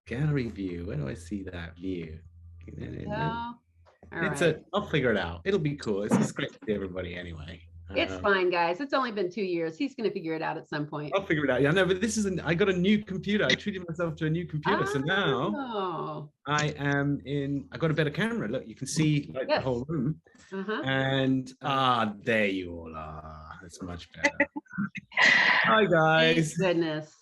Gallery view. Where do I see that view? No. All It's right. I'll figure it out. It'll be cool. It's just great to see everybody anyway. It's fine, guys. It's only been 2 years. He's going to figure it out at some point. I'll figure it out. Yeah, no, but I got a new computer. I treated myself to a new computer. So now I got a better camera. Look, you can see like the whole room. And there you all are. That's much better. Hi, guys. Thank goodness.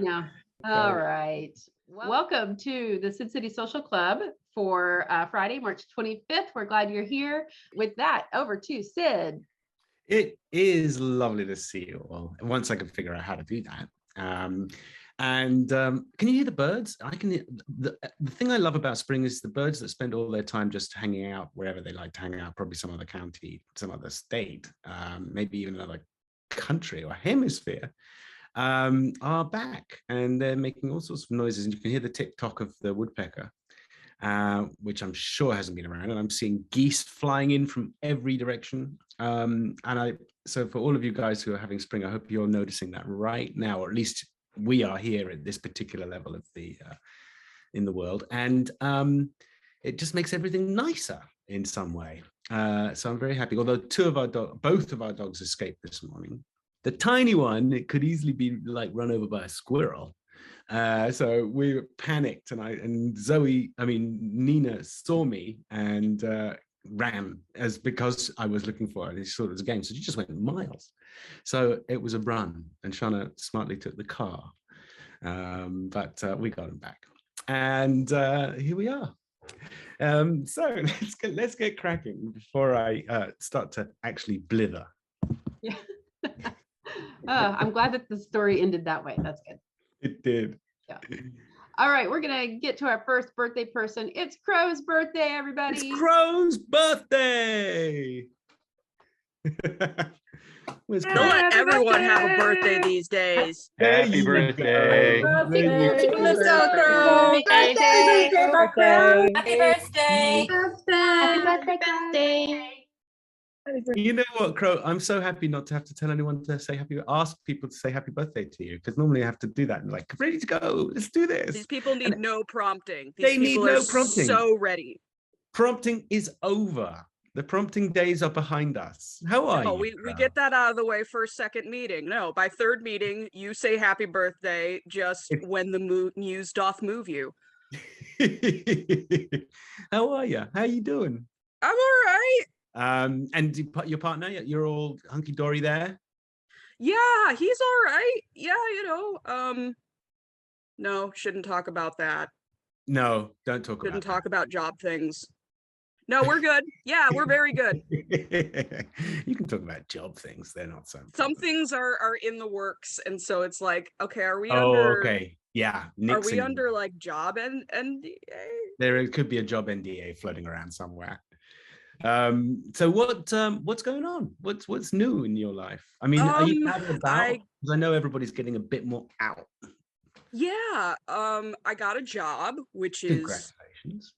No. All right. Welcome to the Sid City Social Club for Friday, March 25th. We're glad you're here. With that, over to Sid. It is lovely to see you all. Once I can figure out how to do that. Can you hear the birds? I can hear the thing I love about spring is the birds that spend all their time just hanging out wherever they like to hang out, probably some other county, some other state, maybe even another country or hemisphere, are back, and they're making all sorts of noises, and you can hear the tick-tock of the woodpecker, which I'm sure hasn't been around, and I'm seeing geese flying in from every direction. So for all of you guys who are having spring, I hope you're noticing that right now, or at least we are here at this particular level of the in the world, and it just makes everything nicer in some way. So I'm very happy. Although both of our dogs escaped this morning. The tiny one, it could easily be like run over by a squirrel. So we were panicked, and Nina saw me and ran because I was looking for her. She thought it was a game, so she just went miles. So it was a run, and Shauna smartly took the car, but we got him back, and here we are. So let's get cracking before I start to actually blither. Yeah. I'm glad that the story ended that way. That's good. It did. Yeah. All right, we're gonna get to our first birthday person. It's Crow's birthday, everybody. It's Crow's birthday. Don't let everyone have a birthday these days. Happy birthday. Happy birthday. Happy birthday. Happy birthday. You know what, Crow? I'm so happy not to have to tell anyone to ask people to say happy birthday to you, because normally I have to do that and like, ready to go, let's do this. These people need no prompting. They need no prompting. So ready. Prompting is over. The prompting days are behind us. How are you? We get that out of the way first, second meeting. No, by third meeting, you say happy birthday just when the muse doth move you. How are you? How you doing? I'm all right. And your partner, you're all hunky-dory there? Yeah, he's all right. Yeah, no, shouldn't talk about that. No, don't talk about that. Shouldn't talk about job things. No, we're good. Yeah, we're very good. You can talk about job things. They're not so. Some things are in the works, and so it's like, okay, are we okay. Yeah. Are we under like job NDA? There could be a job NDA floating around somewhere. So what's going on? What's new in your life? I mean, are you out and about? Because I know everybody's getting a bit more out. Yeah. I got a job, which is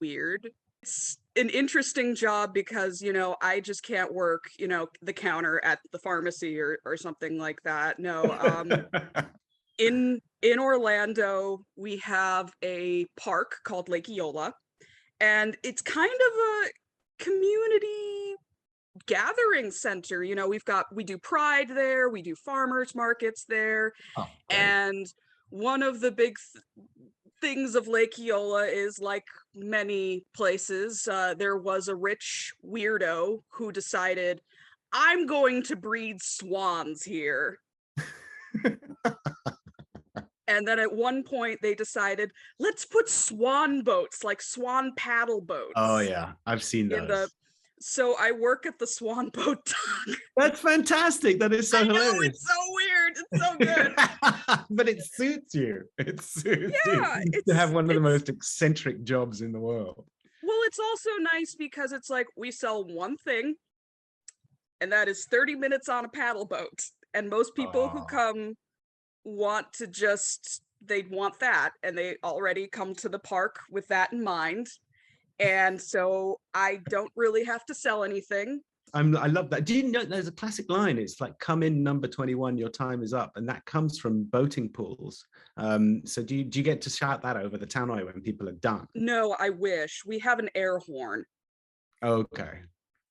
weird. It's an interesting job because, I just can't work, the counter at the pharmacy or something like that. No. In Orlando, we have a park called Lake Eola, and it's kind of a community gathering center. We do Pride there, we do farmers markets there, and one of the big things of Lake Eola is, like many places, there was a rich weirdo who decided, I'm going to breed swans here. And then at one point they decided, let's put swan boats, like swan paddle boats. Oh yeah, I've seen those. So I work at the swan boat dock. That's fantastic. That is so hilarious. Know, it's so weird. It's so good. But it suits you. It suits you to have one of the most eccentric jobs in the world. Well, it's also nice because it's like we sell one thing, and that is 30 minutes on a paddle boat. And most people who come want they'd want that, and they already come to the park with that in mind. And so I don't really have to sell anything. I love that. Do you know there's a classic line? It's like, "Come in number 21, your time is up," and that comes from boating pools. So do you get to shout that over the tannoy when people are done? No, I wish. We have an air horn. Okay.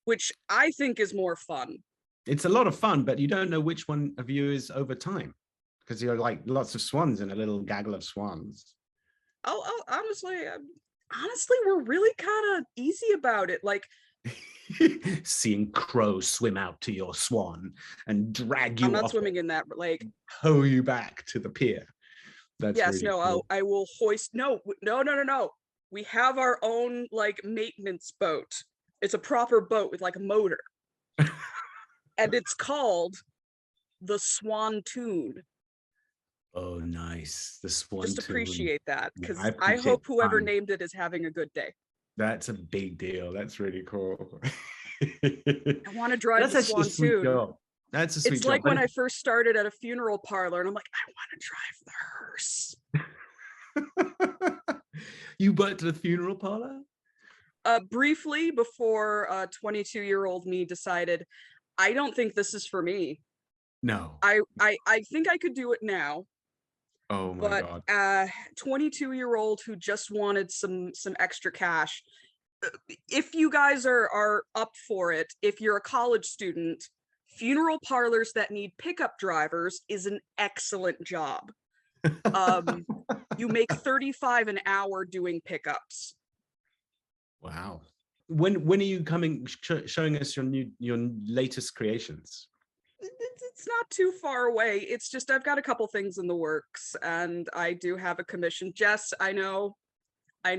Which I think is more fun. It's a lot of fun, but you don't know which one of you is over time because you're like lots of swans in a little gaggle of swans. Oh, honestly, we're really kind of easy about it. Like, seeing crows swim out to your swan and drag you I'm not off swimming in that lake. Hoe you back to the pier. That's yes, really no, cool. I will hoist. No. We have our own like maintenance boat. It's a proper boat with like a motor. And it's called the Swantoon. Oh, nice. The Swantoon. Just appreciate that, because Yeah, I hope whoever named it is having a good day. That's a big deal. That's really cool. I want to drive the Swantoon. That's a sweet job. It's like when I first started at a funeral parlor and I'm like, I want to drive the hearse. You worked at a funeral parlor? Briefly, before 22-year-old me decided, I don't think this is for me. No. I think I could do it now. Oh my God. 22-year-old who just wanted some extra cash. If you guys are up for it, if you're a college student, funeral parlors that need pickup drivers is an excellent job. You make $35 an hour doing pickups. Wow. When are you coming showing us your latest creations? It's not too far away. It's just I've got a couple things in the works, and I do have a commission. Jess, I know. I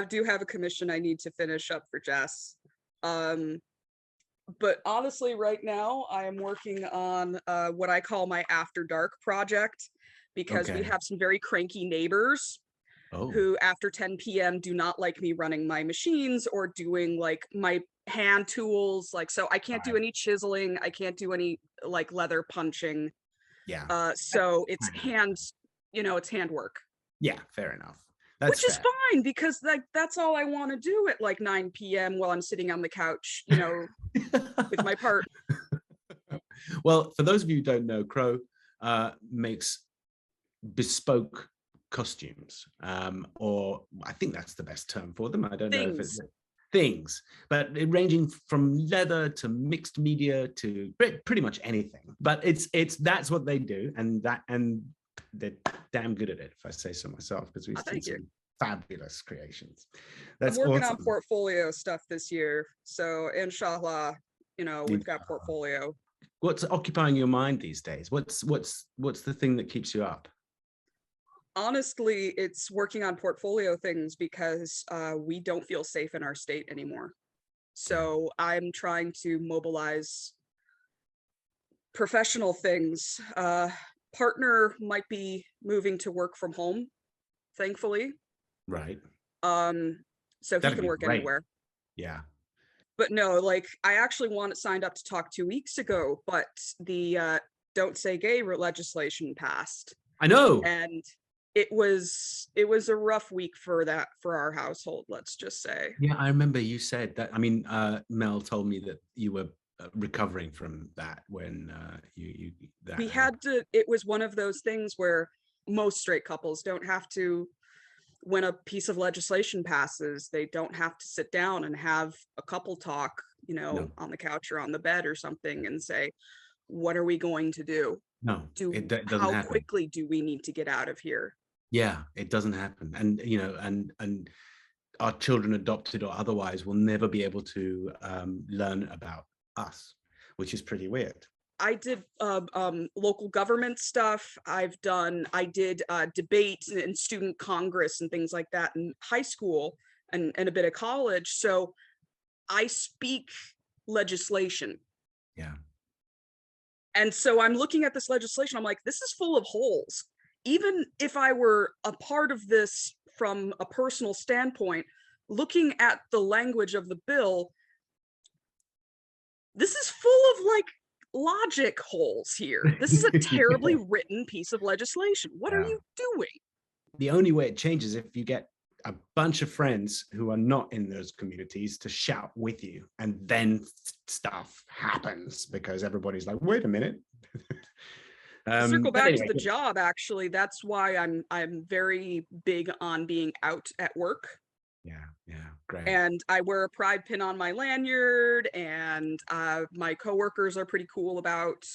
do have a commission I need to finish up for Jess. But honestly, right now I am working on what I call my After Dark project, because we have some very cranky neighbors who after 10 p.m. do not like me running my machines or doing like my hand tools. Like, so I can't do any chiseling. I can't do any like leather punching. Yeah. So it's hands, it's handwork. Yeah, fair enough. Which is fine, because like that's all I want to do at like 9 p.m. while I'm sitting on the couch, with my part. Well, for those of you who don't know, Crow makes bespoke costumes, or I think that's the best term for them. I don't know if it's things, but ranging from leather to mixed media to pretty much anything. But that's what they do, and they're damn good at it, if I say so myself, because we've seen some fabulous creations. That's I'm working on portfolio stuff this year, so inshallah, we've got portfolio. What's occupying your mind these days? What's the thing that keeps you up? Honestly, it's working on portfolio things, because we don't feel safe in our state anymore. So I'm trying to mobilize professional things. Partner might be moving to work from home, thankfully. Right. So he can work anywhere. Yeah. But no, like I actually signed up to talk 2 weeks ago, but the Don't Say Gay legislation passed. I know. And it was a rough week for our household, let's just say. Yeah, I remember you said that. I mean, Mel told me that you were recovering from that when we had to. It was one of those things where most straight couples don't have to, when a piece of legislation passes, they don't have to sit down and have a couple talk, on the couch or on the bed or something, and say, what are we going to do? No, it doesn't how happen. Quickly do we need to get out of here? Yeah, it doesn't happen. And and our children, adopted or otherwise, will never be able to learn about us, which is pretty weird. I did local government stuff. I did debate and student congress and things like that in high school and a bit of college. So I speak legislation. Yeah. And so I'm looking at this legislation. I'm like, this is full of holes. Even if I were a part of this from a personal standpoint, looking at the language of the bill, this is full of like logic holes here. This is a terribly written piece of legislation. What are you doing? The only way it changes if you get a bunch of friends who are not in those communities to shout with you, and then stuff happens because everybody's like, wait a minute. Circle back anyway, to the job, actually, that's why I'm very big on being out at work. Yeah, great. And I wear a pride pin on my lanyard, and my coworkers are pretty cool about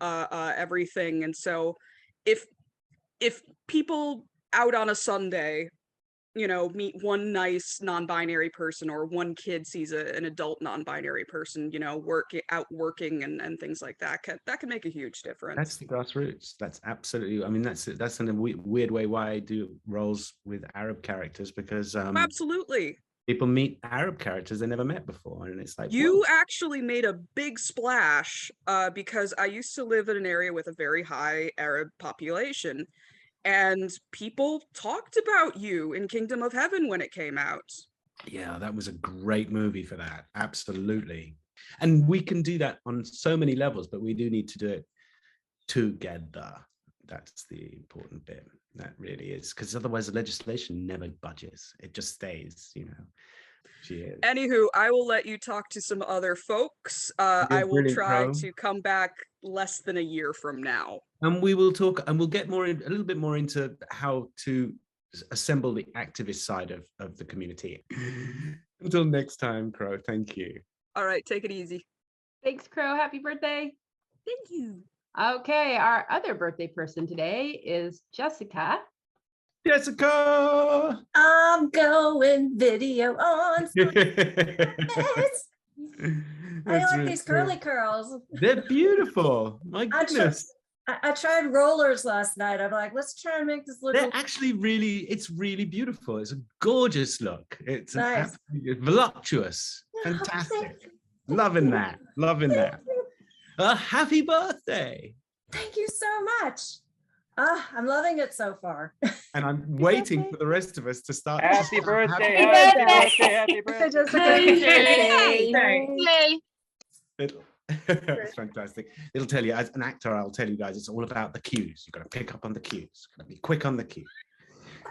everything. And so if people out on a Sunday, meet one nice non-binary person, or one kid sees an adult non-binary person, working and things like that, that can make a huge difference. That's the grassroots. That's absolutely, I mean, that's in a weird way why I do roles with Arab characters, because absolutely, people meet Arab characters they never met before, and it's like, you whoa. actually made a big splash, because I used to live in an area with a very high Arab population, and people talked about you in Kingdom of Heaven when it came out. Yeah, that was a great movie for that. Absolutely. And we can do that on so many levels, but we do need to do it together. That's the important bit. That really is, because otherwise the legislation never budges. It just stays, Cheers. Anywho, I will let you talk to some other folks. I will try to come back less than a year from now. And we will talk, and we'll get a little bit more into how to assemble the activist side of the community. Until next time, Crow, thank you. All right, take it easy. Thanks, Crow. Happy birthday. Thank you. Okay, our other birthday person today is Jessica. Jessica! I'm going video on. I like these curly curls. They're beautiful. My goodness. I tried rollers last night. I'm like, let's try and make this look. They're actually it's really beautiful. It's a gorgeous look. It's nice. Voluptuous. Fantastic. Loving that. Happy birthday. Thank you so much. I'm loving it so far. And I'm waiting for the rest of us to start. Happy birthday. Happy birthday. It's fantastic. It'll tell you, as an actor, I'll tell you guys, it's all about the cues. You've got to pick up on the cues. Got to be quick on the cue.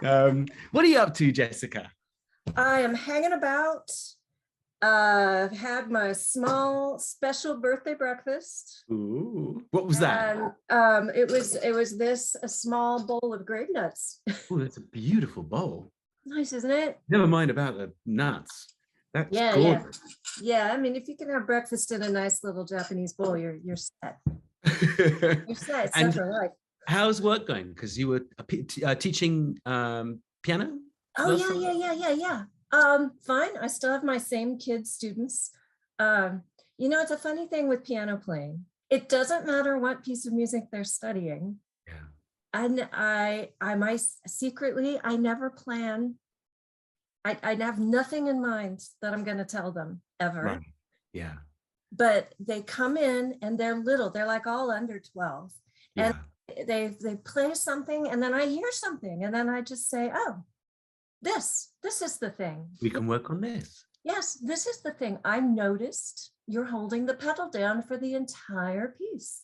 What are you up to, Jessica? I am hanging about. Had my small special birthday breakfast. Ooh, what was that? And it was a small bowl of grape nuts. Oh, that's a beautiful bowl. Nice, isn't it? Never mind about the nuts. That's gorgeous. Yeah. I mean, if you can have breakfast in a nice little Japanese bowl, you're set. You're set. It's set for life. How's work going? Because you were teaching piano. Oh yeah. Fine. I still have my same kids, students. It's a funny thing with piano playing. It doesn't matter what piece of music they're studying. Yeah. And I secretly, I never plan. I have nothing in mind that I'm going to tell them ever. Right. Yeah. But they come in and they're little. They're like all under 12. Yeah. And they play something, and then I hear something, and then I just say, oh, this is the thing. We can work on this. Yes, this is the thing. I noticed you're holding the pedal down for the entire piece.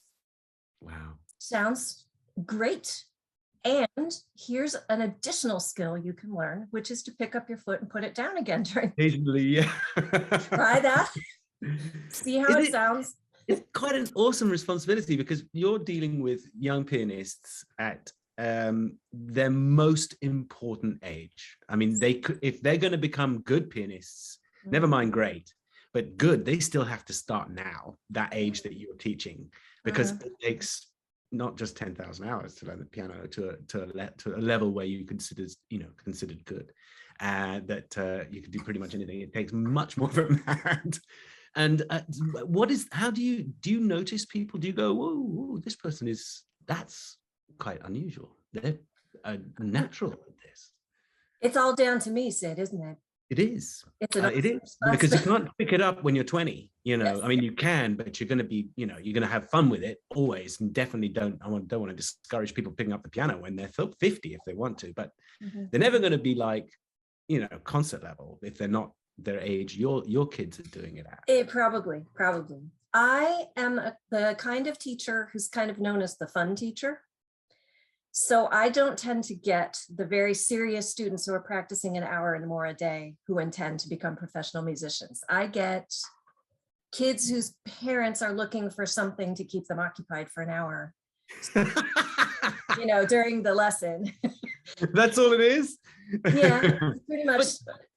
Wow. Sounds great. And here's an additional skill you can learn, which is to pick up your foot and put it down again during. Occasionally, yeah. Try that. See how it sounds. It's quite an awesome responsibility, because you're dealing with young pianists at their most important age. I mean, if they're going to become good pianists, never mind great, but good, they still have to start now, that age that you're teaching, because it takes not just 10,000 hours to learn the piano to a level where you considered good, that you can do pretty much anything. It takes much more from that. And how do you notice people? Do you go, whoa, this person that's quite unusual? They're natural at this. It's all down to me, Sid, isn't it? It is. It is, because you can't pick it up when you're 20. Yes. I mean, you can, but you're going to be, you're going to have fun with it always, and definitely don't want to discourage people picking up the piano when they're 50 if they want to, but they're never going to be like, concert level if they're not their age your kids are doing it at. Probably. I am the kind of teacher who's kind of known as the fun teacher. So I don't tend to get the very serious students who are practicing an hour and more a day who intend to become professional musicians. I get kids whose parents are looking for something to keep them occupied for an hour, you know, during the lesson. That's all it is? Yeah, pretty much.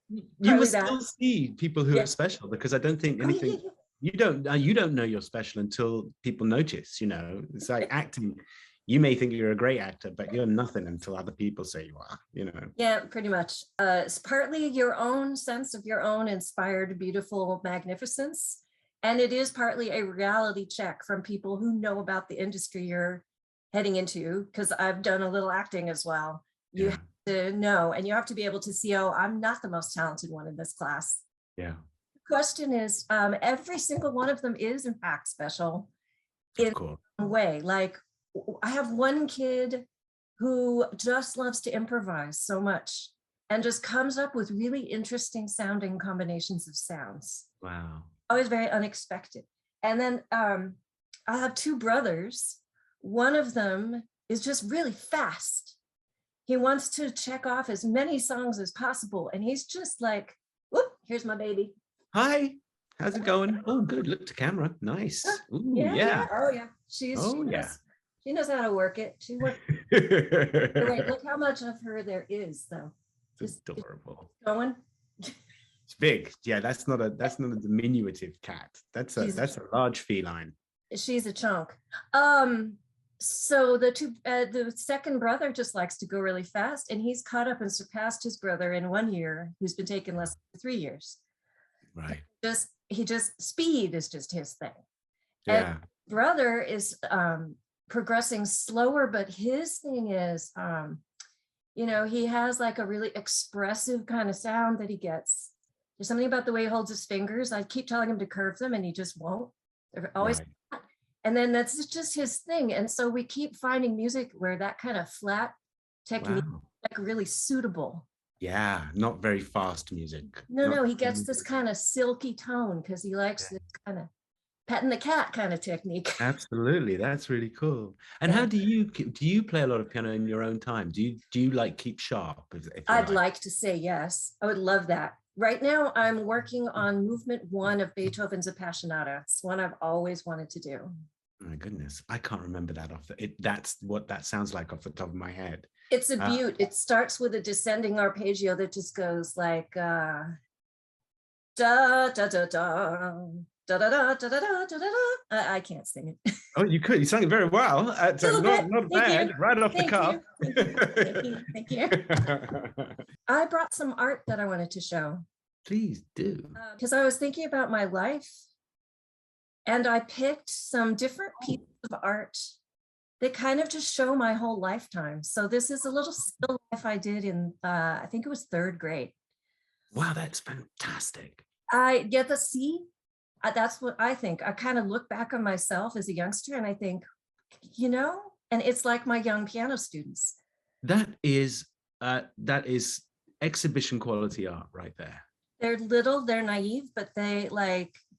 You will still see people who are special, because I don't think anything, yeah. you don't know you're special until people notice, you know. It's like acting. You may think you're a great actor, but you're nothing until other people say you are, you know. Yeah, pretty much. It's partly your own sense of your own inspired, beautiful magnificence. And it is partly a reality check from people who know about the industry you're heading into, because I've done a little acting as well. You have to know, and you have to be able to see, oh, I'm not the most talented one in this class. Yeah. The question is, every single one of them is in fact special in a way. Like, I have one kid who just loves to improvise so much and just comes up with really interesting sounding combinations of sounds. Wow. Always very unexpected. And then I have two brothers. One of them is just really fast. He wants to check off as many songs as possible. And he's just like, whoop, here's my baby. Hi, how's it going? Oh, good. Look to camera. Nice. Ooh, yeah. Oh, yeah. She knows how to work it. She works. Wait, look how much of her there is, though. It's adorable. Going. It's big. Yeah, that's not a diminutive cat. That's a large feline. She's a chunk. So the second brother just likes to go really fast, and he's caught up and surpassed his brother in 1 year, who's been taking less than 3 years. Right. Speed is just his thing. Yeah. And brother is progressing slower, but his thing is, you know, he has like a really expressive kind of sound that he gets. There's something about the way he holds his fingers. I keep telling him to curve them and he just won't. They're always flat. And then that's just his thing. And so we keep finding music where that kind of flat technique is like really suitable. Yeah, not very fast music. No, he gets this kind of silky tone because he likes this kind of petting the cat kind of technique. Absolutely, that's really cool. And how do you play a lot of piano in your own time? Do you like keep sharp? I'd like to say yes. I would love that. Right now, I'm working on movement 1 of Beethoven's Appassionata. It's one I've always wanted to do. My goodness, I can't remember that that's what that sounds like off the top of my head. It's a beaut. It starts with a descending arpeggio that just goes like da da da da da da da da da da da da. I can't sing it. Oh, you could. You sang it very well. Not bad. Right off the cuff. Thank you. I brought some art that I wanted to show. Please do. Because I was thinking about my life, and I picked some different pieces of art that kind of just show my whole lifetime. So this is a little still life I did in, I think it was 3rd grade. Wow, that's fantastic. I get the see. That's what I think. I kind of look back on myself as a youngster and I think, you know, and it's like my young piano students. That is exhibition quality art right there. They're little, they're naive, but they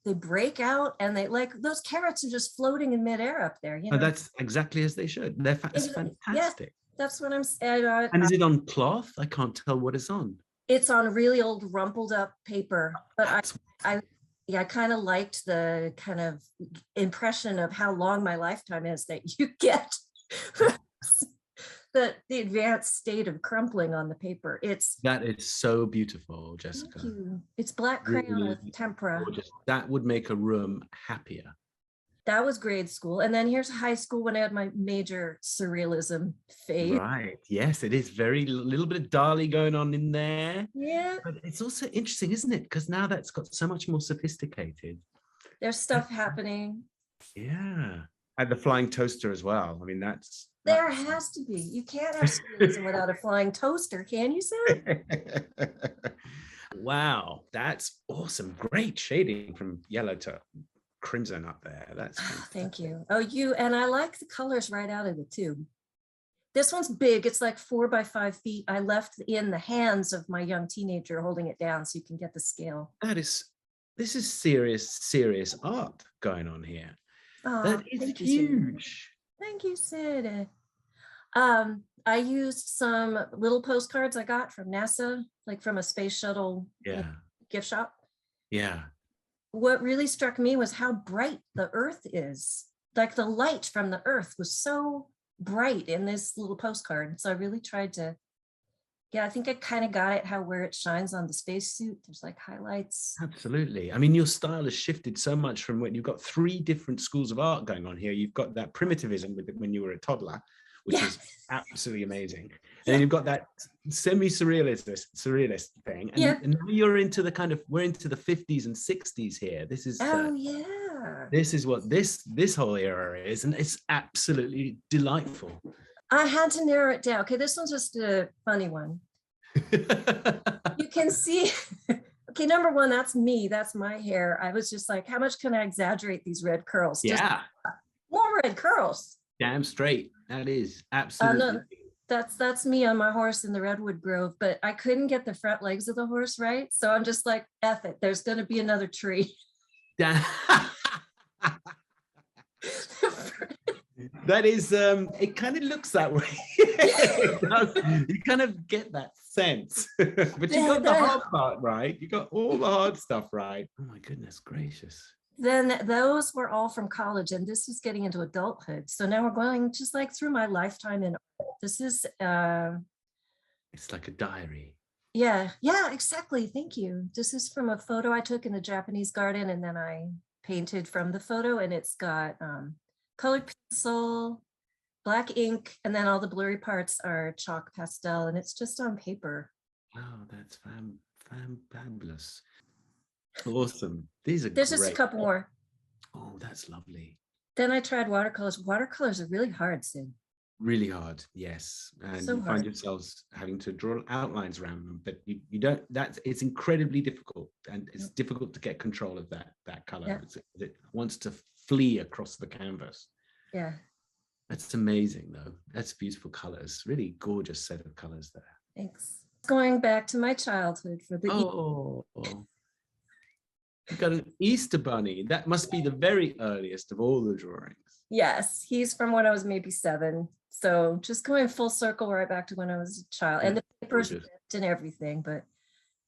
break out and they like those carrots are just floating in midair up there. You know, that's exactly as they should. It's fantastic. Yeah, that's what I'm saying. And is it on cloth? I can't tell what it's on. It's on really old rumpled up paper, but I kind of liked the kind of impression of how long my lifetime is that you get. the advanced state of crumpling on the paper. That is so beautiful, Jessica. Thank you. It's black crayon really with tempera. Gorgeous. That would make a room happier. That was grade school. And then here's high school when I had my major surrealism phase. Right. Yes, it is very little bit of Dali going on in there. Yeah. But it's also interesting, isn't it? Because now that's got so much more sophisticated. There's stuff happening. Yeah. And the flying toaster as well. I mean, there has to be. You can't have surrealism without a flying toaster, can you, sir? Wow, that's awesome. Great shading from yellow to crimson up there. That's thank you. Oh, and I like the colors right out of the tube. This one's big. It's like 4 by 5 feet. I left in the hands of my young teenager holding it down so you can get the scale. This is serious art going on here. Oh, that is huge. Thank you, Sid. I used some little postcards I got from NASA, like from a space shuttle gift shop. Yeah. What really struck me was how bright the Earth is. Like the light from the Earth was so bright in this little postcard. So I really tried to, I think I kind of got it, where it shines on the spacesuit. There's like highlights. Absolutely. I mean, your style has shifted so much from when you've got 3 different schools of art going on here. You've got that primitivism with it when you were a toddler, which is absolutely amazing. And then you've got that surrealist thing. And now you're into the we're into the 50s and 60s here. This is this is what this whole era is, and it's absolutely delightful. I had to narrow it down. Okay, this one's just a funny one. You can see, okay, number one, that's me. That's my hair. I was just like, how much can I exaggerate these red curls? Yeah. Just more red curls. Damn straight. That is absolutely. No, that's me on my horse in the redwood grove, but I couldn't get the front legs of the horse right. So I'm just like, F it. There's going to be another tree. That is, it kind of looks that way. You kind of get that sense, but you got the hard part right. You got all the hard stuff right. Oh my goodness gracious. Then those were all from college, and this was getting into adulthood. So now we're going just like through my lifetime in art. This is it's like a diary. Yeah, exactly. Thank you. This is from a photo I took in the Japanese garden, and then I painted from the photo, and it's got colored pencil, black ink, and then all the blurry parts are chalk pastel, and it's just on paper. Wow, that's fabulous. Awesome. These are There's great. just a couple more. Oh, that's lovely. Then I tried watercolors. Watercolors are really hard, Sid. Really hard, yes. And So you find yourselves having to draw outlines around them, but you don't, it's incredibly difficult, and it's difficult to get control of that color. It wants to flee across the canvas. Yeah. That's amazing though. That's beautiful colors. Really gorgeous set of colors there. Thanks. Going back to my childhood for the you've got an Easter bunny. That must be the very earliest of all the drawings. Yes, he's from when I was maybe 7. So just going full circle right back to when I was a child, and the paper's ripped and everything, but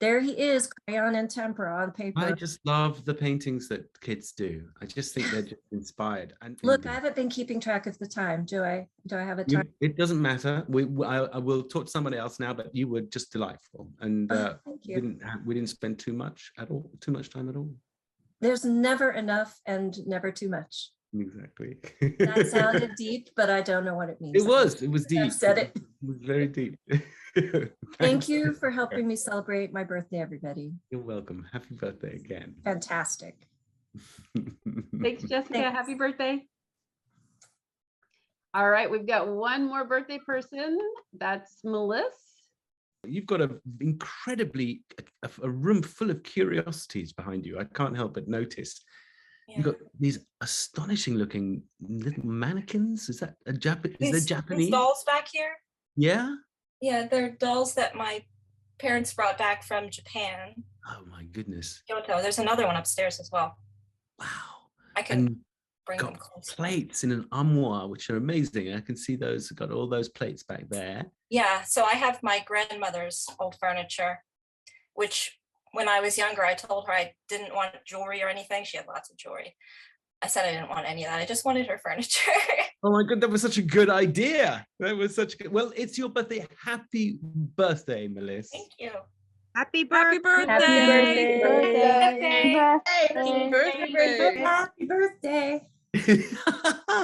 there he is, crayon and tempera on paper. I just love the paintings that kids do. I just think they're just inspired. And look, I haven't been keeping track of the time. Do I have a time? It doesn't matter. I will talk to somebody else now, but you were just delightful, and thank you. we didn't spend too much time at all. There's never enough and never too much. Exactly. That sounded deep, but I don't know what it means. It was deep. I've said it. It was very deep. Thank you for helping me celebrate my birthday, everybody. You're welcome. Happy birthday again. Fantastic. Thanks, Jessica. Thanks. Happy birthday. All right, we've got one more birthday person. That's Melissa. You've got a room full of curiosities behind you. I can't help but notice. Yeah. You've got these astonishing looking little mannequins. Is that a Japanese? Is there Japanese dolls back here? Yeah. Yeah, they're dolls that my parents brought back from Japan. Oh my goodness. Kyoto. There's another one upstairs as well. Wow. I can bring them got close. Plates in an armoire, which are amazing. I can see those. Got all those plates back there. Yeah. So I have my grandmother's old furniture, which when I was younger, I told her I didn't want jewelry or anything. She had lots of jewelry. I said I didn't want any of that. I just wanted her furniture. Oh my God, that was such a good idea. That was such a good. Well, it's your birthday. Happy birthday, Melissa. Thank you. Happy birthday. Happy birthday. Happy birthday. Thank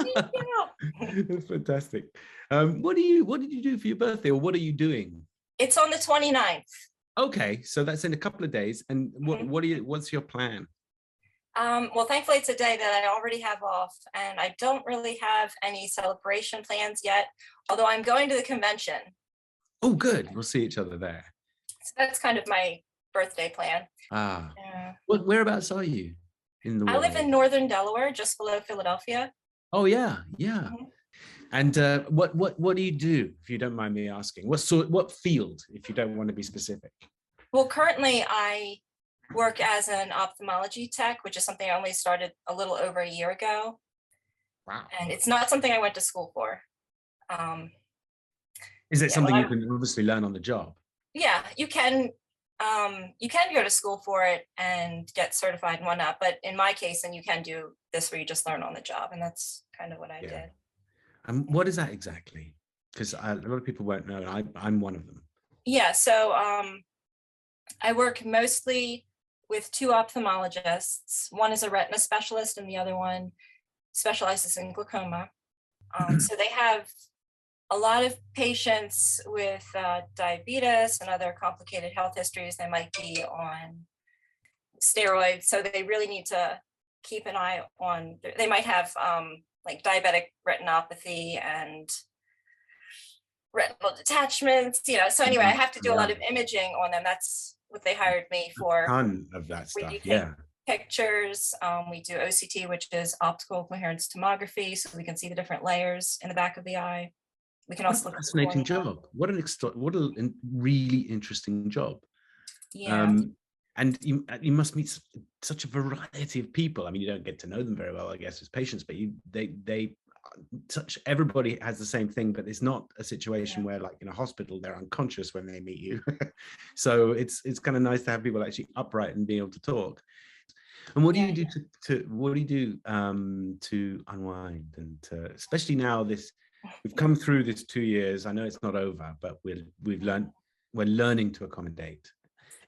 you. That's fantastic. What did you do for your birthday, or what are you doing? It's on the 29th. Okay, so that's in a couple of days. And what's your plan? Well, thankfully it's a day that I already have off, and I don't really have any celebration plans yet, although I'm going to the convention. Oh, good. We'll see each other there. So that's kind of my birthday plan. Ah. Whereabouts are you in the world? I live in northern Delaware, just below Philadelphia. Oh, yeah. Yeah. Mm-hmm. And what do you do, if you don't mind me asking? What field, if you don't want to be specific? Well, currently I work as an ophthalmology tech, which is something I only started a little over a year ago. Wow. And it's not something I went to school for. Is it Yeah, something well, you can obviously learn on the job? Yeah, you can go to school for it and get certified and whatnot, but in my case, then you can do this where you just learn on the job, and that's kind of what I did. And what is that exactly? Because a lot of people won't know, and I'm one of them. Yeah, so I work mostly with 2 ophthalmologists. One is a retina specialist and the other one specializes in glaucoma. So they have a lot of patients with diabetes and other complicated health histories. They might be on steroids, so they really need to keep an eye on, they might have like diabetic retinopathy and retinal detachments, so anyway, I have to do a lot of imaging on them. That's what they hired me for. A ton of that We stuff, do take pictures. We do OCT, which is optical coherence tomography, so we can see the different layers in the back of the eye. We can also look at fascinating job. What a really interesting job. Yeah. And you must meet such a variety of people. I mean, you don't get to know them very well, I guess, as patients, but everybody has the same thing, but it's not a situation where, like in a hospital, they're unconscious when they meet you. So it's kind of nice to have people actually upright and be able to talk. And what do you do to unwind, and especially now we've come through this 2 years. I know it's not over, but we're learning to accommodate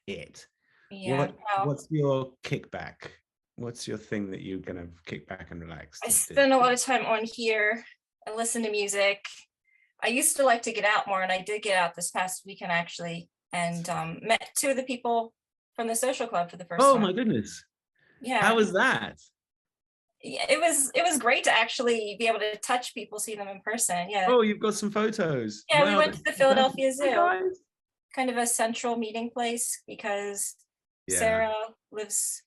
it. Yeah. What's your kickback? What's your thing that you're gonna kick back and relax? I spend a lot of time on here. I listen to music. I used to like to get out more, and I did get out this past weekend actually, and met 2 of the people from the social club for the first time. Oh my goodness! Yeah. How was that? Yeah, it was great to actually be able to touch people, see them in person. Yeah. Oh, you've got some photos. Yeah, we went to the Philadelphia Zoo, guys. kind of a central meeting place, because Sarah lives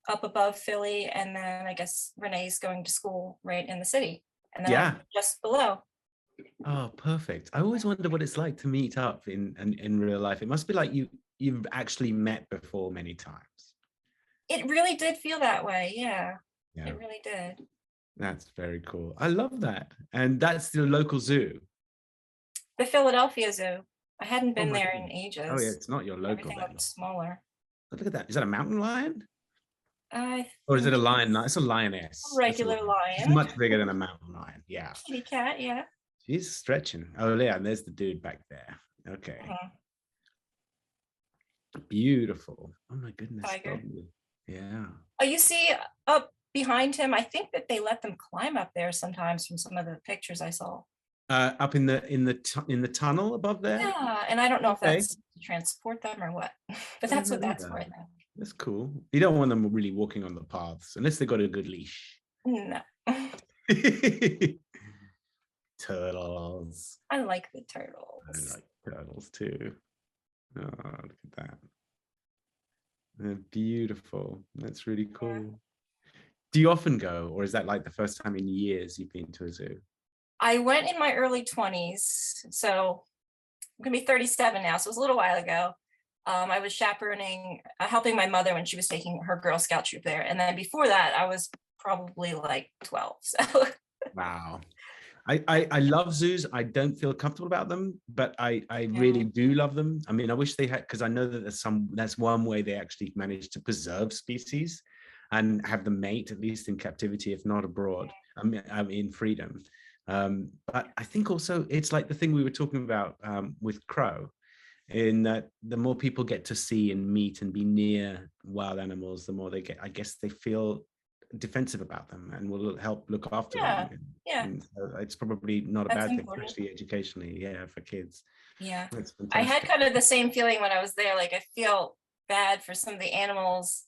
up above Philly, and then I guess Renee's going to school right in the city, and then I'm just below. Oh, perfect. I always wonder what it's like to meet up in real life. It must be like you've actually met before many times. It really did feel that way. Yeah. It really did. That's very cool. I love that. And that's the local zoo. The Philadelphia Zoo. I hadn't been there in ages. Oh yeah, it's not your local. Everything looked smaller. Look at that. Is that a mountain lion? Or is it a lion? It's a lioness. A regular lion. She's much bigger than a mountain lion. Yeah. Kitty cat, yeah. She's stretching. Oh yeah, and there's the dude back there. Okay. Beautiful. Oh my goodness. Tiger. Yeah. Oh, you see up behind him, I think that they let them climb up there sometimes from some of the pictures I saw. Up in the tunnel above there. Yeah, and I don't know if that's to transport them or what, but that's what that's for. That's cool. You don't want them really walking on the paths unless they've got a good leash. No. Turtles. I like the turtles. I like turtles too. Oh, look at that. They're beautiful. That's really cool. Yeah. Do you often go, or is that like the first time in years you've been to a zoo? I went in my early 20s, so I'm gonna be 37 now, so it was a little while ago. I was chaperoning, helping my mother when she was taking her Girl Scout troop there, and then before that, I was probably like 12. So. Wow. I love zoos. I don't feel comfortable about them, but I really do love them. I mean, I wish they had, because I know that that's one way they actually manage to preserve species and have them mate, at least in captivity, if not abroad. I mean, in freedom. But I think also it's like the thing we were talking about with Crow, in that the more people get to see and meet and be near wild animals, the more they get, I guess they feel defensive about them and will help look after them. And so it's probably not a bad thing, especially educationally, for kids. Yeah, I had kind of the same feeling when I was there. Like, I feel bad for some of the animals,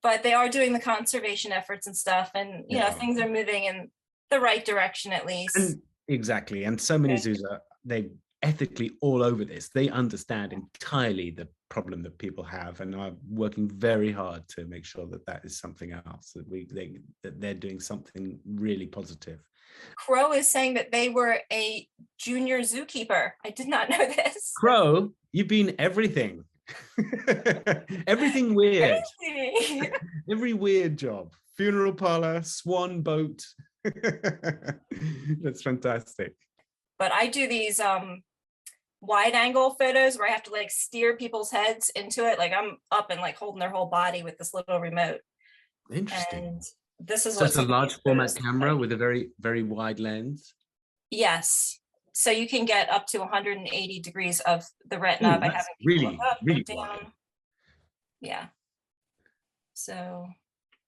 but they are doing the conservation efforts and stuff, and you know, things are moving in the right direction at least. And exactly, and so many zoos are ethically all over this. They understand entirely the problem that people have and are working very hard to make sure that that is something else, that they're doing something really positive. Crow is saying that they were a junior zookeeper. I did not know this. Crow, you've been everything. Everything weird. Every weird job. Funeral parlor, swan boat. That's fantastic. But I do these wide angle photos where I have to like steer people's heads into it. Like I'm up and like holding their whole body with this little remote. Interesting. And this is So what it's a large format camera with a very, very wide lens. Yes. So you can get up to 180 degrees of the retina by having people really, look up, really down. wide. Yeah. So.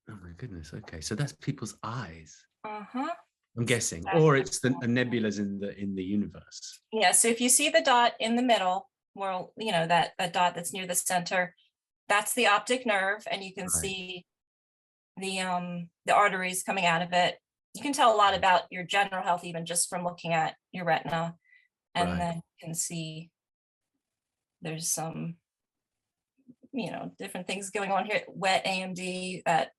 Oh my goodness. Okay, so that's people's eyes. Uh-huh. I'm guessing, or it's the nebulas in the universe. Yeah. So if you see the dot in the middle, well, you know that dot that's near the center, that's the optic nerve, and you can see the arteries coming out of it. You can tell a lot about your general health even just from looking at your retina, and then you can see there's some, you know, different things going on here. Wet AMD, that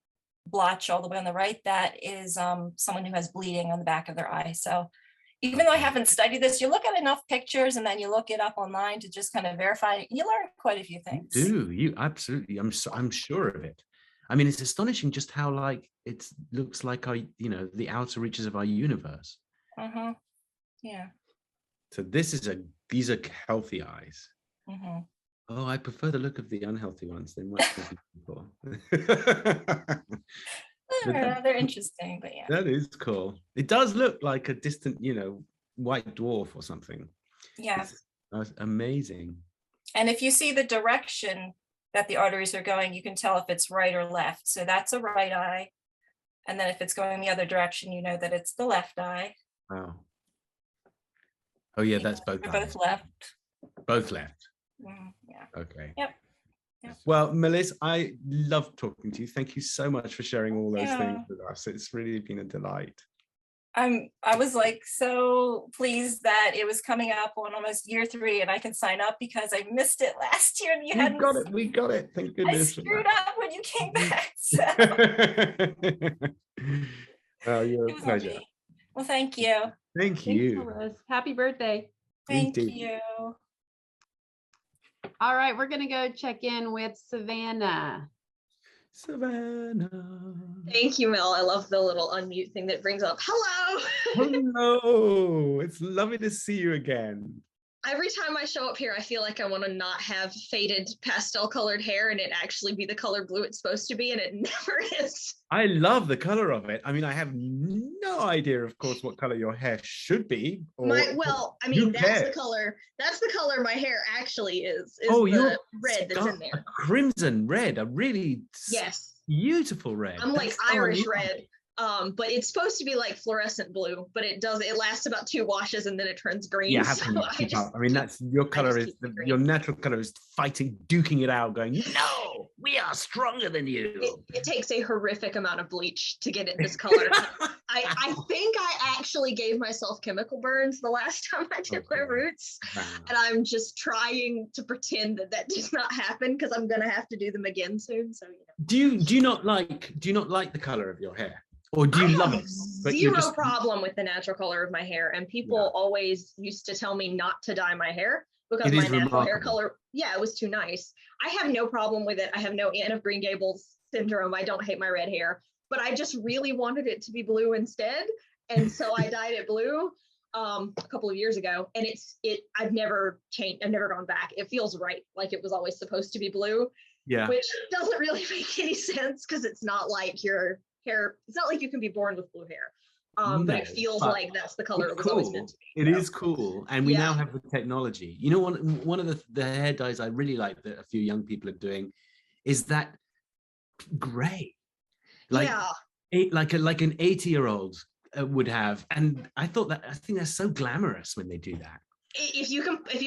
blotch all the way on the right, that is someone who has bleeding on the back of their eye. So even though I haven't studied this, you look at enough pictures and then you look it up online to just kind of verify it. You learn quite a few things. You absolutely. I'm sure of it. I mean, it's astonishing just how like it looks like our, you know, the outer reaches of our universe. Yeah. So these are healthy eyes. Oh, I prefer the look of the unhealthy ones than what before. They're interesting, but yeah. That is cool. It does look like a distant, you know, white dwarf or something. Yeah. That's amazing. And if you see the direction that the arteries are going, you can tell if it's right or left. So that's a right eye. And then if it's going the other direction, you know that it's the left eye. Wow. Oh yeah, that's both eyes. Both left. Both left. Yeah. Okay. Yep. Well, Melissa, I love talking to you. Thank you so much for sharing all those things with us. It's really been a delight. I was like so pleased that it was coming up on almost year 3 and I can sign up because I missed it last year and you hadn't. We got it. Thank goodness. I screwed up when you came back. So. Well, you're a pleasure. Lovely. Well, thank you. Thank you. Thanks, Happy birthday. Thank you. All right, we're gonna go check in with Savannah. Thank you, Mel. I love the little unmute thing that brings up hello. Hello. It's lovely to see you again. Every time I show up here, I feel like I want to not have faded pastel colored hair and it actually be the color blue it's supposed to be, and it never is. I love the color of it. I mean, I have no idea, of course, what color your hair should be. That's the color. That's the color my hair actually is the red that's in there. A crimson red, a really beautiful red. I'm like Irish red. But it's supposed to be like fluorescent blue, but it lasts about 2 washes and then it turns green. Yeah, I mean, that's your color is your natural color is duking it out, going, no, we are stronger than you. It takes a horrific amount of bleach to get it this color. I think I actually gave myself chemical burns the last time I did my roots. Wow. And I'm just trying to pretend that did not happen because I'm gonna have to do them again soon. So do you not like the color of your hair? Or do you love it? Zero problem with the natural color of my hair. And people always used to tell me not to dye my hair because my natural hair color, it was too nice. I have no problem with it. I have no Anne of Green Gables syndrome. I don't hate my red hair, but I just really wanted it to be blue instead. And so I dyed it blue a couple of years ago. And I've never changed. I've never gone back. It feels right. Like it was always supposed to be blue. Yeah. Which doesn't really make any sense because it's not like your hair, it's not like you can be born with blue hair, but it feels like that's the color it was always meant to be. It is cool, and we now have the technology. You know, one of the hair dyes I really like that a few young people are doing is that gray, like like an 80-year-old would have, and I think that's so glamorous when they do that. If you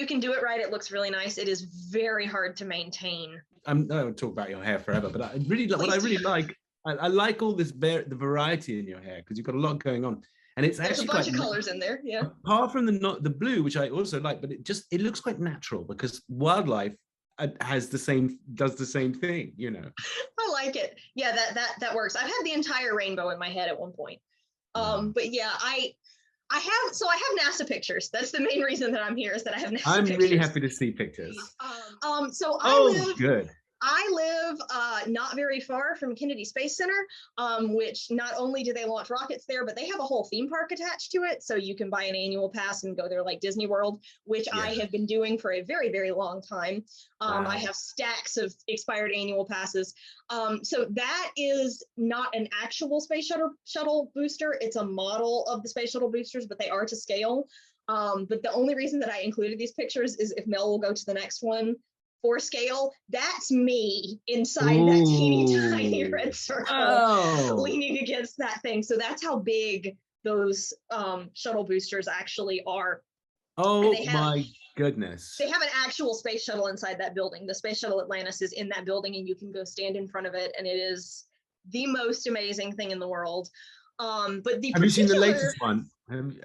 can do it right, it looks really nice. It is very hard to maintain. I don't talk about your hair forever, but I really like. I like all this the variety in your hair because you've got a lot going on, and it's There's actually a bunch of colors in there. Yeah. Apart from the blue, which I also like, but it looks quite natural because wildlife does the same thing. You know. I like it. Yeah, that works. I've had the entire rainbow in my head at one point. But yeah, I have NASA pictures. That's the main reason that I'm here is that I have NASA pictures. I'm really happy to see pictures. So I live. Good. I live not very far from Kennedy Space Center, which not only do they launch rockets there, but they have a whole theme park attached to it. So you can buy an annual pass and go there like Disney World, which I have been doing for a very, very long time. Wow. I have stacks of expired annual passes. So that is not an actual space shuttle booster. It's a model of the space shuttle boosters, but they are to scale. But the only reason that I included these pictures is if Mel will go to the next one for scale, that's me inside that teeny tiny red circle leaning against that thing. So that's how big those shuttle boosters actually are. Oh my goodness. They have an actual space shuttle inside that building. The Space Shuttle Atlantis is in that building, and you can go stand in front of it, and it is the most amazing thing in the world. But have you seen the latest one?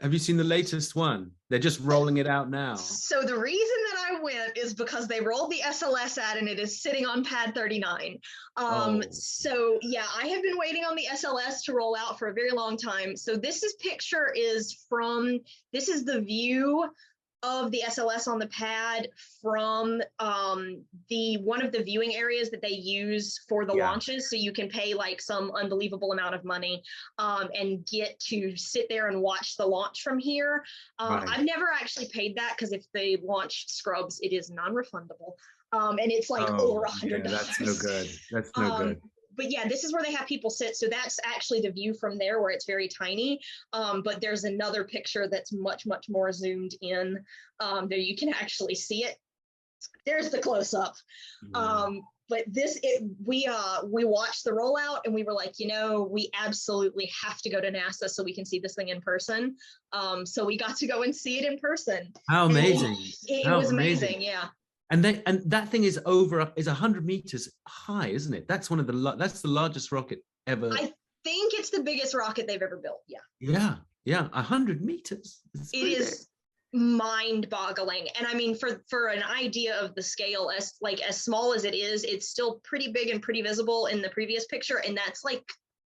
Have you seen the latest one? They're just rolling it out now. So the reason that I went is because they rolled the SLS out and it is sitting on pad 39. So yeah, I have been waiting on the SLS to roll out for a very long time. So this picture is from, this is the view of the SLS on the pad from one of the viewing areas that they use for the launches. So you can pay like some unbelievable amount of money and get to sit there and watch the launch from here. I've never actually paid that because if they launch Scrubs, it is non-refundable. And it's like over $100. That's no good. That's no good. But yeah, this is where they have people sit. So that's actually the view from there where it's very tiny. But there's another picture that's much, much more zoomed in. There you can actually see it. There's the close up. But we watched the rollout and we were like, you know, we absolutely have to go to NASA so we can see this thing in person. So we got to go and see it in person. How amazing. It was amazing. Yeah. And that thing is 100 meters high, isn't it? That's that's the largest rocket ever. I think it's the biggest rocket they've ever built. Yeah. Yeah. 100 meters. It is mind-boggling. And I mean, for an idea of the scale, as small as it is, it's still pretty big and pretty visible in the previous picture. And that's like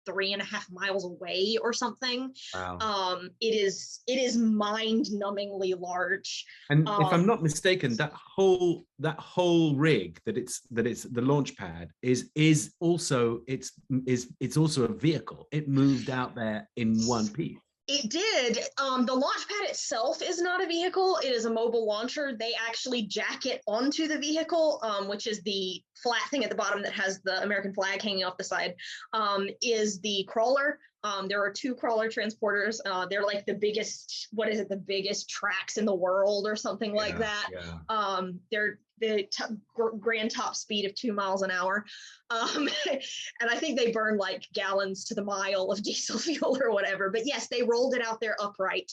3.5 miles away or something. Wow. It is mind-numbingly large. And if I'm not mistaken, that whole rig that it's the launch pad is also a vehicle. It moved out there in one piece. It did. The launch pad itself is not a vehicle. It is a mobile launcher. They actually jack it onto the vehicle, which is the flat thing at the bottom that has the American flag hanging off the side, is the crawler. There are 2 crawler transporters. They're like the biggest, the biggest tracks in the world or something like that. Yeah. They're the grand top speed of 2 miles an hour. And I think they burn like gallons to the mile of diesel fuel or whatever. But yes, they rolled it out there upright,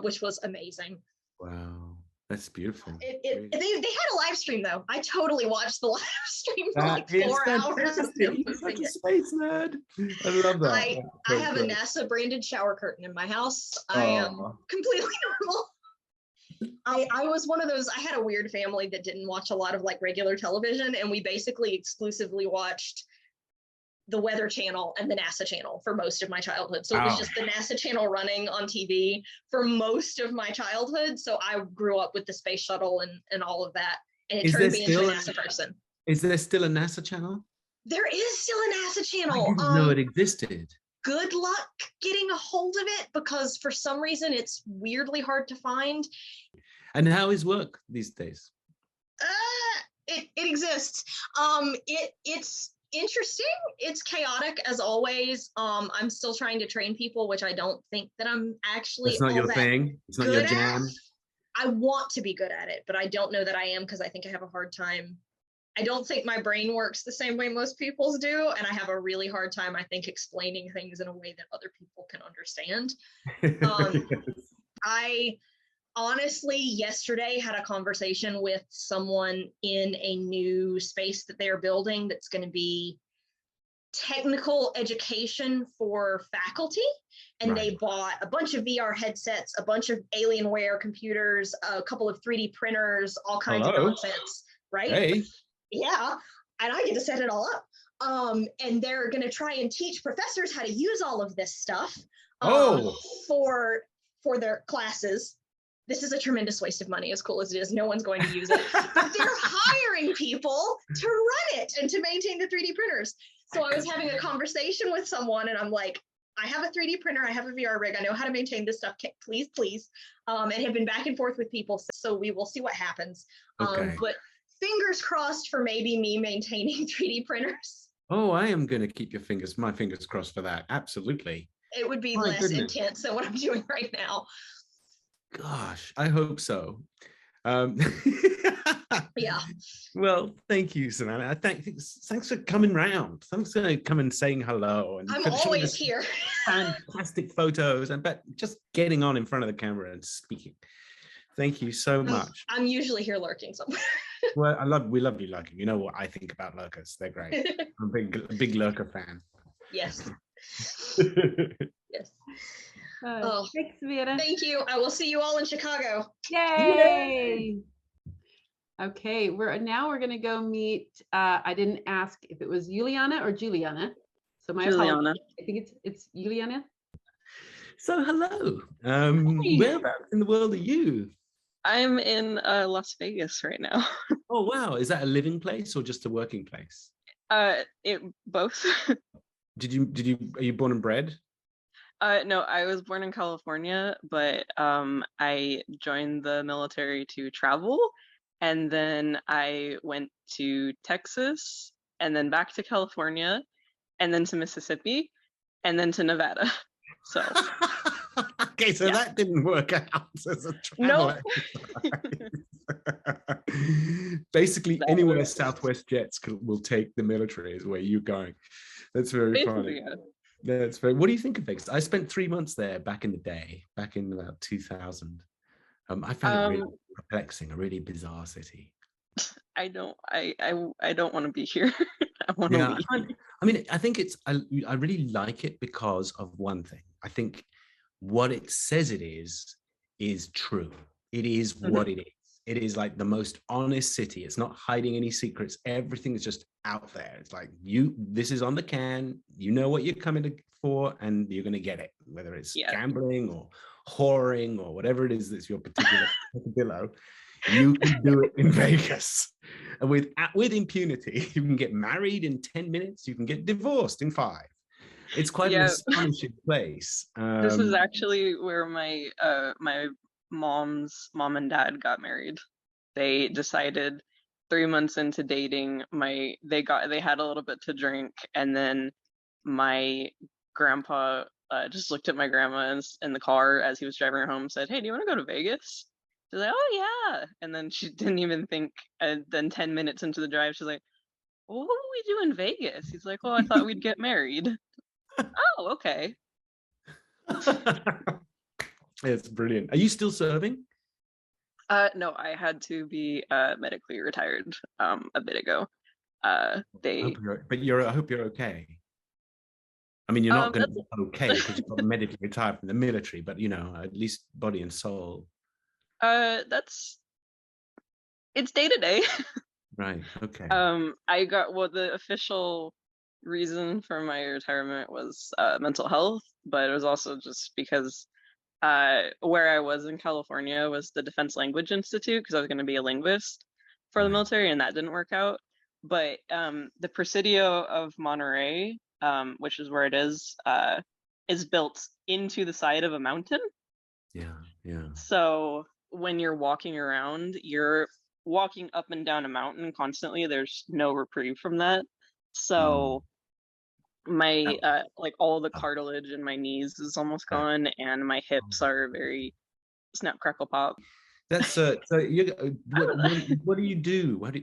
which was amazing. Wow. That's beautiful. They had a live stream though. I totally watched the live stream for like 4 hours. You're such a space nerd. I love that. I have a NASA branded shower curtain in my house. I am completely normal. I was one of those, I had a weird family that didn't watch a lot of like regular television, and we basically exclusively watched the Weather Channel and the NASA Channel for most of my childhood. So it was just the NASA Channel running on TV for most of my childhood. So I grew up with the space shuttle and all of that. And it turned me into a NASA person. Is there still a NASA channel? There is still a NASA channel. I didn't know it existed. Good luck getting a hold of it because for some reason it's weirdly hard to find. And how is work these days? It exists. It's interesting. It's chaotic as always. I'm still trying to train people, which I don't think that I'm actually. It's not your thing. It's not your jam. I want to be good at it, but I don't know that I am because I think I have a hard time. I don't think my brain works the same way most people's do, and I have a really hard time, I think, explaining things in a way that other people can understand. I honestly yesterday had a conversation with someone in a new space that they're building that's going to be technical education for faculty, and they bought a bunch of VR headsets, a bunch of Alienware computers, a couple of 3D printers, all kinds of nonsense, right? Hey. Yeah, and I get to set it all up. And they're going to try and teach professors how to use all of this stuff for their classes. this is a tremendous waste of money, as cool as it is. No one's going to use it. But they're hiring people to run it and to maintain the 3D printers. So I was having a conversation with someone and I'm like, I have a 3D printer, I have a VR rig, I know how to maintain this stuff, please. And have been back and forth with people. So we will see what happens. But fingers crossed for maybe me maintaining 3D printers. Oh, I am going to keep my fingers crossed for that. Absolutely. It would be less intense than what I'm doing right now. Gosh, I hope so. Yeah. Well, thank you, Savannah. Thanks for coming round. Thanks for coming and saying hello. And I'm always here. Fantastic photos and just getting on in front of the camera and speaking. Thank you so much. I'm usually here lurking somewhere. Well, we love you lurking. You know what I think about lurkers. They're great. I'm a big lurker fan. Yes. Yes. Thanks, Savannah. Thank you. I will see you all in Chicago. Yay! Okay, we're going to go meet. I didn't ask if it was Juliana or Juliana. So my apologies. I think it's Juliana. So hello. Whereabouts in the world are you? I'm in Las Vegas right now. Oh wow! Is that a living place or just a working place? Both. Are you born and bred? No, I was born in California, but I joined the military to travel, and then I went to Texas, and then back to California, and then to Mississippi, and then to Nevada. So. Okay, so that didn't work out as a travel Basically, anywhere Southwest Jets will take the military is where you're going. That's very funny. Yeah. That's very. What do you think of Vegas? I spent 3 months there back in the day, back in about 2000. I found it really perplexing, a really bizarre city. I don't want to be here. I want to leave. I mean, I think I really like it because of one thing. I think what it says it is true. It is what it is. It is like the most honest city. It's not hiding any secrets. Everything is just out there. It's like this is on the can. You know what you're coming for, and you're going to get it. Whether it's gambling or whoring or whatever it is that's your particular below, you can do it in Vegas, and with impunity. You can get married in 10 minutes. You can get divorced in 5. It's quite an astonishing place. This is actually where my my mom's mom and dad got married. They decided 3 months into dating, they had a little bit to drink, and then my grandpa just looked at my grandma in the car as he was driving her home and said, "Hey, do you want to go to Vegas?" She's like, "Oh yeah," and then she didn't even think. And then 10 minutes into the drive, she's like, "Well, what will we do in Vegas?" He's like, "Well, I thought we'd get married." Oh, okay. It's brilliant. Are you still serving? No, I had to be medically retired a bit ago. I hope you're okay. I mean, you're not going to be okay because you got medically retired from the military, but at least body and soul. It's day to day. Right. Okay. The official reason for my retirement was mental health, but it was also just because where I was in California was the Defense Language Institute, because I was going to be a linguist for the military, and that didn't work out. But the Presidio of Monterey, which is where it is built into the side of a mountain. Yeah. So when you're walking around, you're walking up and down a mountain constantly. There's no reprieve from that. So my all the cartilage in my knees is almost gone, and my hips are very snap crackle pop. That's so what do you do? What are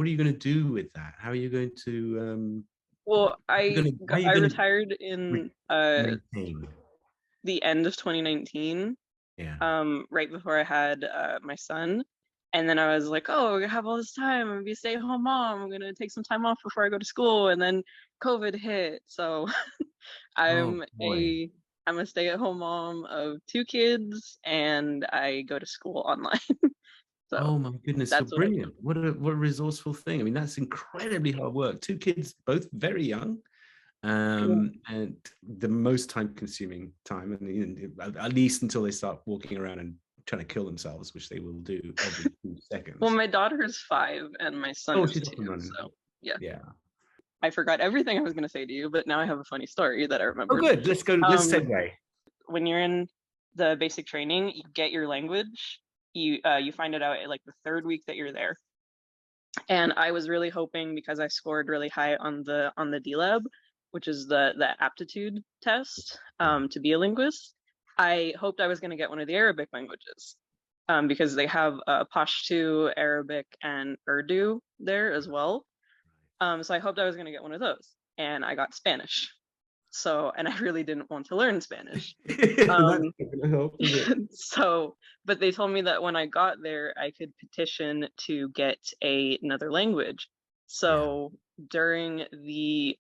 you going to do with that? How are you going to well, I retired in the end of 2019, right before I had my son. And then I was like, oh, I have all this time. I'm going to be a stay-at-home mom. I'm going to take some time off before I go to school. And then COVID hit. So I'm a stay-at-home mom of 2 kids, and I go to school online. So oh my goodness, so brilliant. What a resourceful thing. I mean, that's incredibly hard work. 2 kids, both very young. And the most time-consuming time, and at least until they start walking around and trying to kill themselves, which they will do every 2 seconds. Well, my daughter is 5 and my son is she's 2. up and running. So yeah. Yeah. I forgot everything I was going to say to you, but now I have a funny story that I remember. Oh, good. Let's go. Let's segue. When you're in the basic training, you get your language. You find it out at like the 3rd week that you're there. And I was really hoping, because I scored really high on the D-Lab, which is the aptitude test, to be a linguist. I hoped I was going to get one of the Arabic languages, because they have Pashto, Arabic, and Urdu there as well. So I hoped I was going to get one of those, and I got Spanish. So, and I really didn't want to learn Spanish. So, but they told me that when I got there, I could petition to get another language. So during the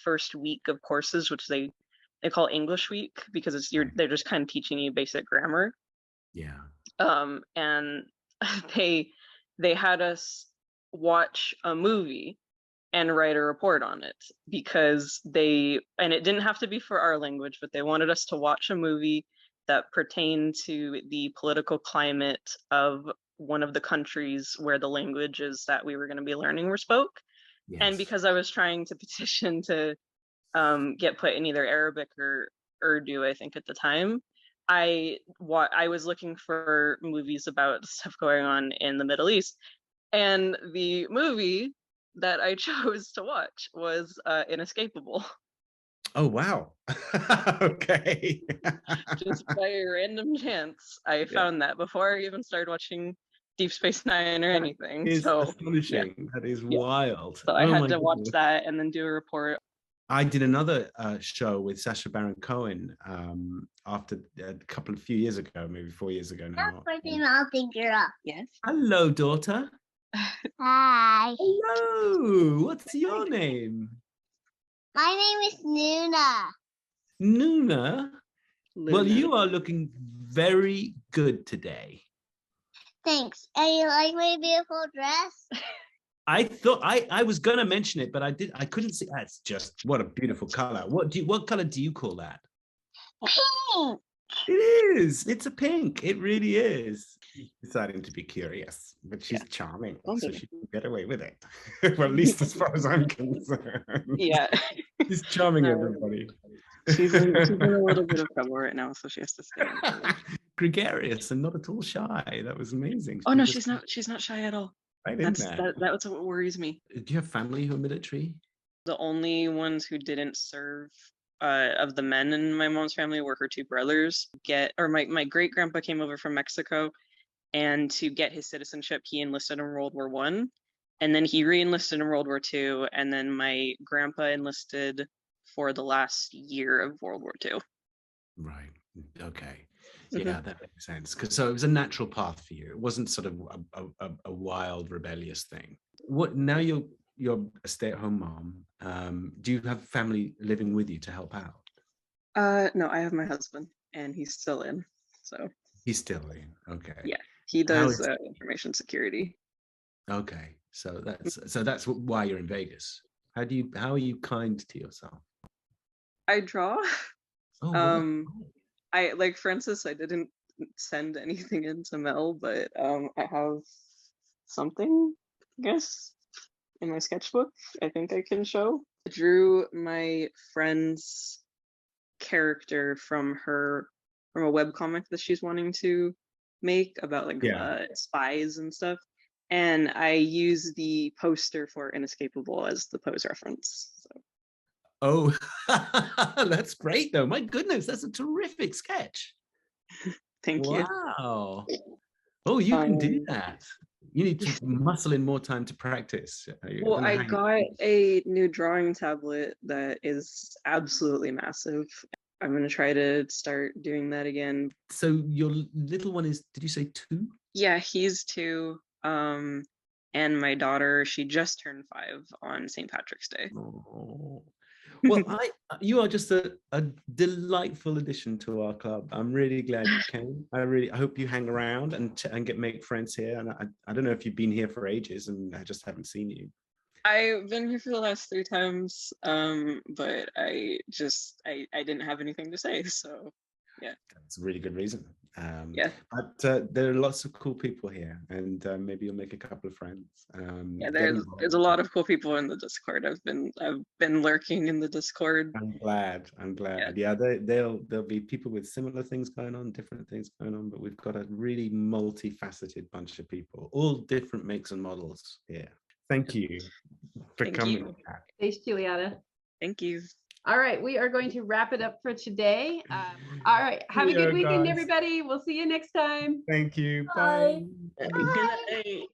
first week of courses, which they call English week, because they're just kind of teaching you basic grammar. Yeah. And they had us watch a movie and write a report on it, because and it didn't have to be for our language, but they wanted us to watch a movie that pertained to the political climate of one of the countries where the languages that we were going to be learning were spoke. Yes. And because I was trying to petition to get put in either Arabic or Urdu, I think at the time, I was looking for movies about stuff going on in the Middle East, and the movie that I chose to watch was Inescapable. Oh, wow. Okay. Just by a random chance, I found that before I even started watching Deep Space Nine or anything. It's astonishing. Yeah. That is wild. So I had to watch that and then do a report. I did another show with Sacha Baron Cohen after a few years ago, maybe 4 years ago now. Yes. Hello, daughter. Hi. Hello. What's your name? My name is Nuna. Nuna? Well, you are looking very good today. Thanks. And you like my beautiful dress? I thought I was gonna mention it, but I couldn't see. That's just what a beautiful color. What color do you call that? Pink. It is. It's a pink. It really is. She's deciding to be curious, but she's charming, so she can get away with it. Well, at least as far as I'm concerned. Yeah. She's charming everybody. She's in a little bit of trouble right now, so she has to stay. Gregarious and not at all shy. That was amazing. Oh no, she's not shy at all. Right in there. That's what worries me. Do you have family who are military? The only ones who didn't serve of the men in my mom's family were her 2 brothers. My great grandpa came over from Mexico, and to get his citizenship, he enlisted in World War I, and then he re-enlisted in World War II, and then my grandpa enlisted for the last year of World War II. Right. Okay. Yeah, that makes sense. So it was a natural path for you. It wasn't sort of a wild, rebellious thing. What now? You're a stay-at-home mom. Do you have family living with you to help out? No, I have my husband, and he's still in. So he's still in. Okay. Yeah, he does information security. Okay, so that's why you're in Vegas. How are you kind to yourself? I draw. Oh, wow. I like Francis. I didn't send anything in to Mel, but I have something, I guess, in my sketchbook. I think I can show. I drew my friend's character from a webcomic that she's wanting to make about spies and stuff, and I use the poster for Inescapable as the pose reference. So. Oh, that's great though. My goodness, that's a terrific sketch. Thank you. Wow. Oh, you can do that. You need to muscle in more time to practice. Well, I got a new drawing tablet that is absolutely massive. I'm going to try to start doing that again. So your little one is, did you say 2? Yeah, he's 2. And my daughter, she just turned 5 on St. Patrick's Day. Oh. Well, you are just a delightful addition to our club. I'm really glad you came. I hope you hang around and make friends here. And I don't know if you've been here for ages, and I just haven't seen you. I've been here for the last 3 times, but I didn't have anything to say. So, yeah. That's a really good reason. Yeah. But there are lots of cool people here, and maybe you'll make a couple of friends. Yeah, there's a lot of cool people in the Discord. I've been lurking in the Discord. I'm glad. Yeah, there'll be people with similar things going on, different things going on, but we've got a really multifaceted bunch of people, all different makes and models here. Thank you for coming. Thanks, Juliana. Thank you. All right, we are going to wrap it up for today. All right, have a good weekend, everybody. We'll see you next time. Thank you. Bye. Good night.